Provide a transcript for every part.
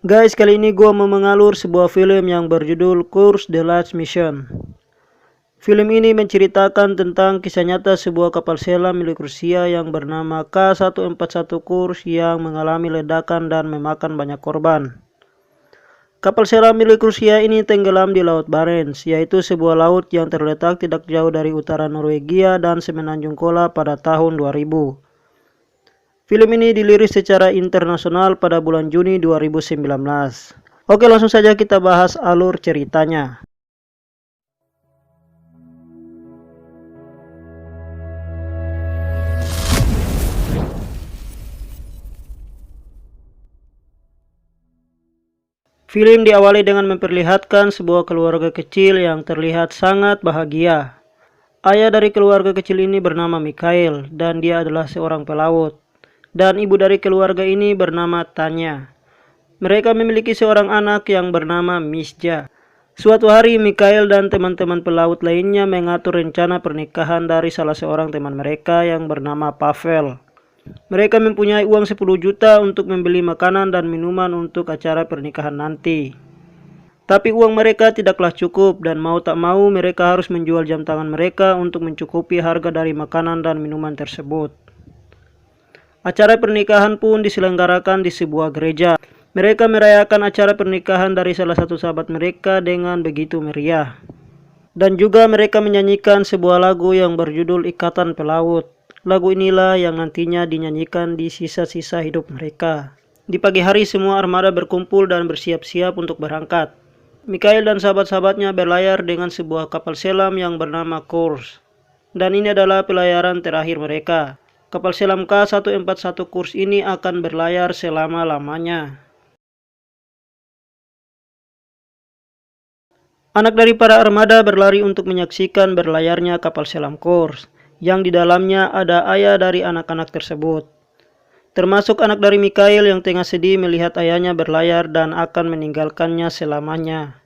Guys, kali ini gua mau mengalur sebuah film yang berjudul Kursk The Last Mission. Film ini menceritakan tentang kisah nyata sebuah kapal selam milik Rusia yang bernama K-141 Kursk yang mengalami ledakan dan memakan banyak korban. Kapal selam milik Rusia ini tenggelam di Laut Barents, yaitu sebuah laut yang terletak tidak jauh dari utara Norwegia dan Semenanjung Kola pada tahun 2000. Film ini dirilis secara internasional pada bulan Juni 2019. Oke, langsung saja kita bahas alur ceritanya. Film diawali dengan memperlihatkan sebuah keluarga kecil yang terlihat sangat bahagia. Ayah dari keluarga kecil ini bernama Mikhail dan dia adalah seorang pelaut. Dan ibu dari keluarga ini bernama Tanya. Mereka memiliki seorang anak yang bernama Misja. Suatu hari Mikhail dan teman-teman pelaut lainnya mengatur rencana pernikahan dari salah seorang teman mereka yang bernama Pavel. Mereka mempunyai uang 10 juta untuk membeli makanan dan minuman untuk acara pernikahan nanti. Tapi uang mereka tidaklah cukup dan mau tak mau mereka harus menjual jam tangan mereka untuk mencukupi harga dari makanan dan minuman tersebut. Acara pernikahan pun diselenggarakan di sebuah gereja. Mereka merayakan acara pernikahan dari salah satu sahabat mereka dengan begitu meriah. Dan juga mereka menyanyikan sebuah lagu yang berjudul Ikatan Pelaut. Lagu inilah yang nantinya dinyanyikan di sisa-sisa hidup mereka. Di pagi hari semua armada berkumpul dan bersiap-siap untuk berangkat. Mikhail dan sahabat-sahabatnya berlayar dengan sebuah kapal selam yang bernama Kursk. Dan ini adalah pelayaran terakhir mereka. Kapal selam K-141 Kursk ini akan berlayar selama-lamanya. Anak dari para armada berlari untuk menyaksikan berlayarnya kapal selam Kursk, yang di dalamnya ada ayah dari anak-anak tersebut. Termasuk anak dari Mikhail yang tengah sedih melihat ayahnya berlayar dan akan meninggalkannya selamanya.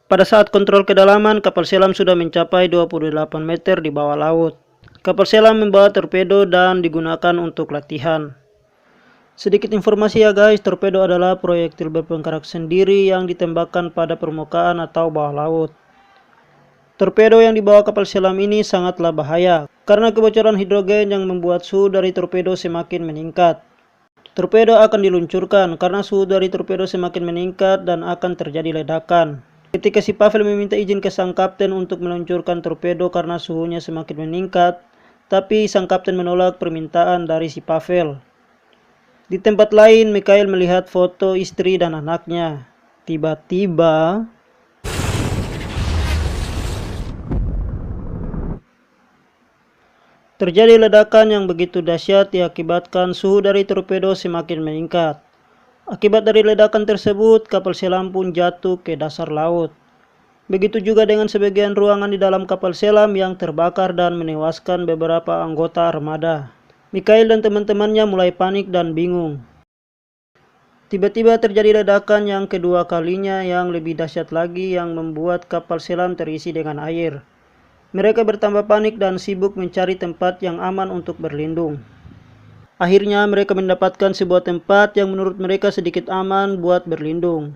Pada saat kontrol kedalaman, kapal selam sudah mencapai 28 meter di bawah laut. Kapal selam membawa torpedo dan digunakan untuk latihan. Sedikit informasi ya guys, torpedo adalah proyektil berpenggerak sendiri yang ditembakkan pada permukaan atau bawah laut. Torpedo yang dibawa kapal selam ini sangatlah bahaya karena kebocoran hidrogen yang membuat suhu dari torpedo semakin meningkat. Torpedo akan diluncurkan karena suhu dari torpedo semakin meningkat dan akan terjadi ledakan. Ketika si Pavel meminta izin ke sang kapten untuk meluncurkan torpedo karena suhunya semakin meningkat, tapi sang kapten menolak permintaan dari si Pavel. Di tempat lain, Mikhail melihat foto istri dan anaknya. Tiba-tiba, terjadi ledakan yang begitu dahsyat diakibatkan suhu dari torpedo semakin meningkat. Akibat dari ledakan tersebut, kapal selam pun jatuh ke dasar laut. Begitu juga dengan sebagian ruangan di dalam kapal selam yang terbakar dan menewaskan beberapa anggota armada. Mikhail dan teman-temannya mulai panik dan bingung. Tiba-tiba terjadi ledakan yang kedua kalinya yang lebih dahsyat lagi yang membuat kapal selam terisi dengan air. Mereka bertambah panik dan sibuk mencari tempat yang aman untuk berlindung. Akhirnya mereka mendapatkan sebuah tempat yang menurut mereka sedikit aman buat berlindung.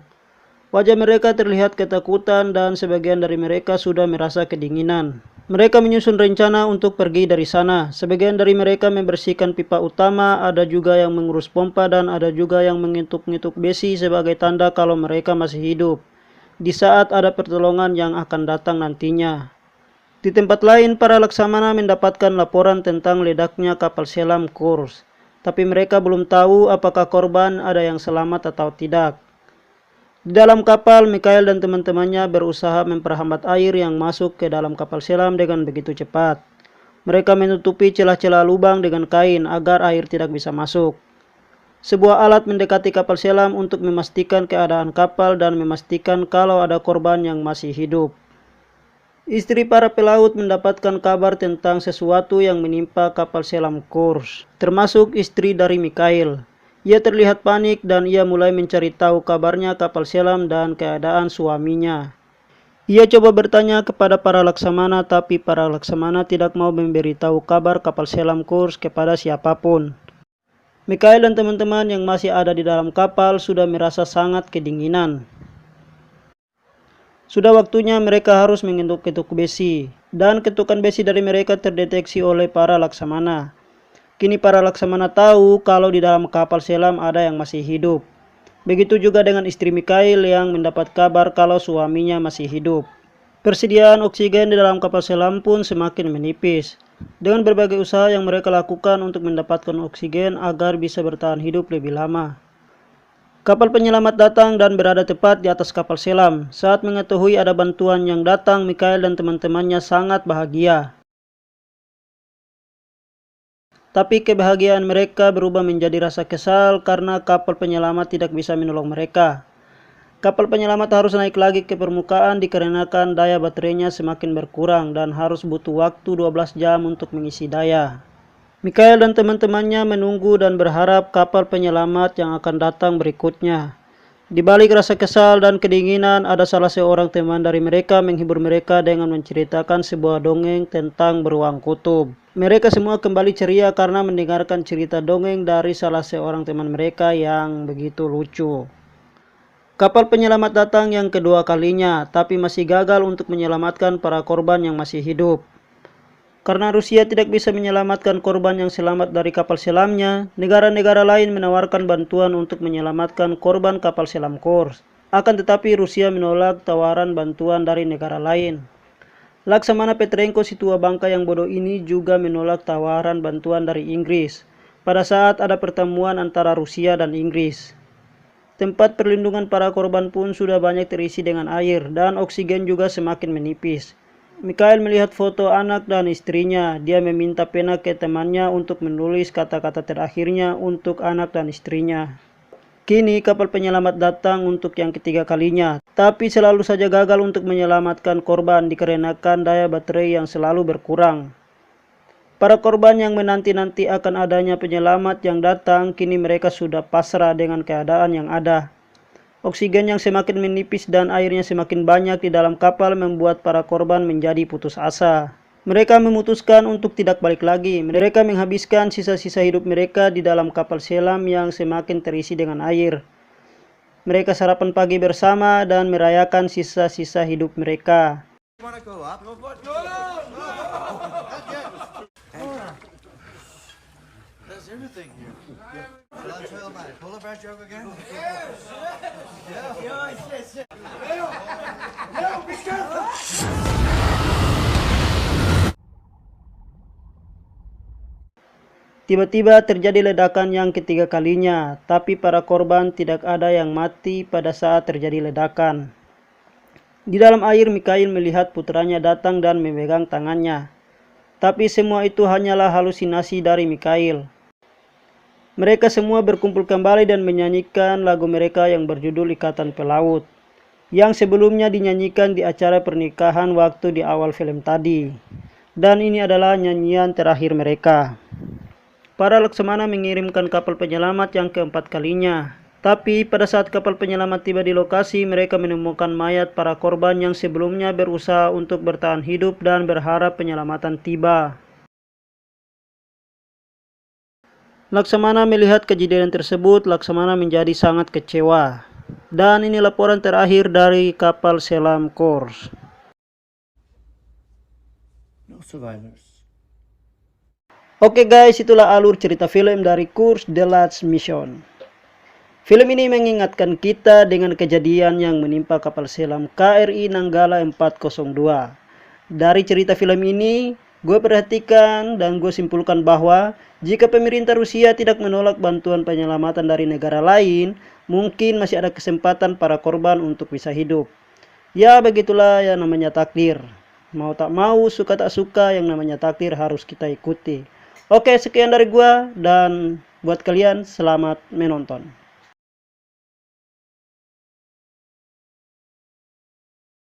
Wajah mereka terlihat ketakutan dan sebagian dari mereka sudah merasa kedinginan. Mereka menyusun rencana untuk pergi dari sana. Sebagian dari mereka membersihkan pipa utama, ada juga yang mengurus pompa dan ada juga yang mengituk-ngituk besi sebagai tanda kalau mereka masih hidup di saat ada pertolongan yang akan datang nantinya. Di tempat lain, para laksamana mendapatkan laporan tentang ledaknya kapal selam Kursk. Tapi mereka belum tahu apakah korban ada yang selamat atau tidak. Di dalam kapal, Mikhail dan teman-temannya berusaha memperhambat air yang masuk ke dalam kapal selam dengan begitu cepat. Mereka menutupi celah-celah lubang dengan kain agar air tidak bisa masuk. Sebuah alat mendekati kapal selam untuk memastikan keadaan kapal dan memastikan kalau ada korban yang masih hidup. Istri para pelaut mendapatkan kabar tentang sesuatu yang menimpa kapal selam Kursk, termasuk istri dari Mikhail. Ia terlihat panik dan ia mulai mencari tahu kabarnya kapal selam dan keadaan suaminya. Ia coba bertanya kepada para laksamana, tapi para laksamana tidak mau memberitahu kabar kapal selam Kursk kepada siapapun. Mikhail dan teman-teman yang masih ada di dalam kapal sudah merasa sangat kedinginan. Sudah waktunya mereka harus mengetuk-ketuk besi, dan ketukan besi dari mereka terdeteksi oleh para laksamana. Kini para laksamana tahu kalau di dalam kapal selam ada yang masih hidup. Begitu juga dengan istri Mikhail yang mendapat kabar kalau suaminya masih hidup. Persediaan oksigen di dalam kapal selam pun semakin menipis. Dengan berbagai usaha yang mereka lakukan untuk mendapatkan oksigen agar bisa bertahan hidup lebih lama. Kapal penyelamat datang dan berada tepat di atas kapal selam. Saat mengetahui ada bantuan yang datang, Mikhail dan teman-temannya sangat bahagia. Tapi kebahagiaan mereka berubah menjadi rasa kesal karena kapal penyelamat tidak bisa menolong mereka. Kapal penyelamat harus naik lagi ke permukaan dikarenakan daya baterainya semakin berkurang dan harus butuh waktu 12 jam untuk mengisi daya. Mikhail dan teman-temannya menunggu dan berharap kapal penyelamat yang akan datang berikutnya. Di balik rasa kesal dan kedinginan, ada salah seorang teman dari mereka menghibur mereka dengan menceritakan sebuah dongeng tentang beruang kutub. Mereka semua kembali ceria karena mendengarkan cerita dongeng dari salah seorang teman mereka yang begitu lucu. Kapal penyelamat datang yang kedua kalinya, tapi masih gagal untuk menyelamatkan para korban yang masih hidup. Karena Rusia tidak bisa menyelamatkan korban yang selamat dari kapal selamnya, negara-negara lain menawarkan bantuan untuk menyelamatkan korban kapal selam Kursk. Akan tetapi Rusia menolak tawaran bantuan dari negara lain. Laksamana Petrenko, si tua bangka yang bodoh ini, juga menolak tawaran bantuan dari Inggris pada saat ada pertemuan antara Rusia dan Inggris. Tempat perlindungan para korban pun sudah banyak terisi dengan air dan oksigen juga semakin menipis. Mikhail melihat foto anak dan istrinya. Dia meminta pena ke temannya untuk menulis kata-kata terakhirnya untuk anak dan istrinya. Kini kapal penyelamat datang untuk yang ketiga kalinya, tapi selalu saja gagal untuk menyelamatkan korban dikarenakan daya baterai yang selalu berkurang. Para korban yang menanti-nanti akan adanya penyelamat yang datang, kini mereka sudah pasrah dengan keadaan yang ada. Oksigen yang semakin menipis dan airnya semakin banyak di dalam kapal membuat para korban menjadi putus asa. Mereka memutuskan untuk tidak balik lagi. Mereka menghabiskan sisa-sisa hidup mereka di dalam kapal selam yang semakin terisi dengan air. Mereka sarapan pagi bersama dan merayakan sisa-sisa hidup mereka. That's everything here. Pull up our joke again. Tiba-tiba terjadi ledakan yang ketiga kalinya, tapi para korban tidak ada yang mati pada saat terjadi ledakan. Di dalam air, Mikhail melihat putranya datang dan memegang tangannya. Tapi semua itu hanyalah halusinasi dari Mikhail. Mereka semua berkumpul kembali dan menyanyikan lagu mereka yang berjudul Ikatan Pelaut, yang sebelumnya dinyanyikan di acara pernikahan waktu di awal film tadi. Dan ini adalah nyanyian terakhir mereka. Para laksamana mengirimkan kapal penyelamat yang keempat kalinya. Tapi pada saat kapal penyelamat tiba di lokasi, mereka menemukan mayat para korban yang sebelumnya berusaha untuk bertahan hidup dan berharap penyelamatan tiba. Laksamana melihat kejadian tersebut, Laksamana menjadi sangat kecewa. Dan ini laporan terakhir dari kapal selam Kursk. No survivors. Oke guys, itulah alur cerita film dari Kursk The Last Mission. Film ini mengingatkan kita dengan kejadian yang menimpa kapal selam KRI Nanggala 402. Dari cerita film ini, gue perhatikan dan gue simpulkan bahwa jika pemerintah Rusia tidak menolak bantuan penyelamatan dari negara lain, mungkin masih ada kesempatan para korban untuk bisa hidup. Ya begitulah yang namanya takdir. Mau tak mau, suka tak suka, yang namanya takdir harus kita ikuti. Oke, sekian dari gua, dan buat kalian selamat menonton.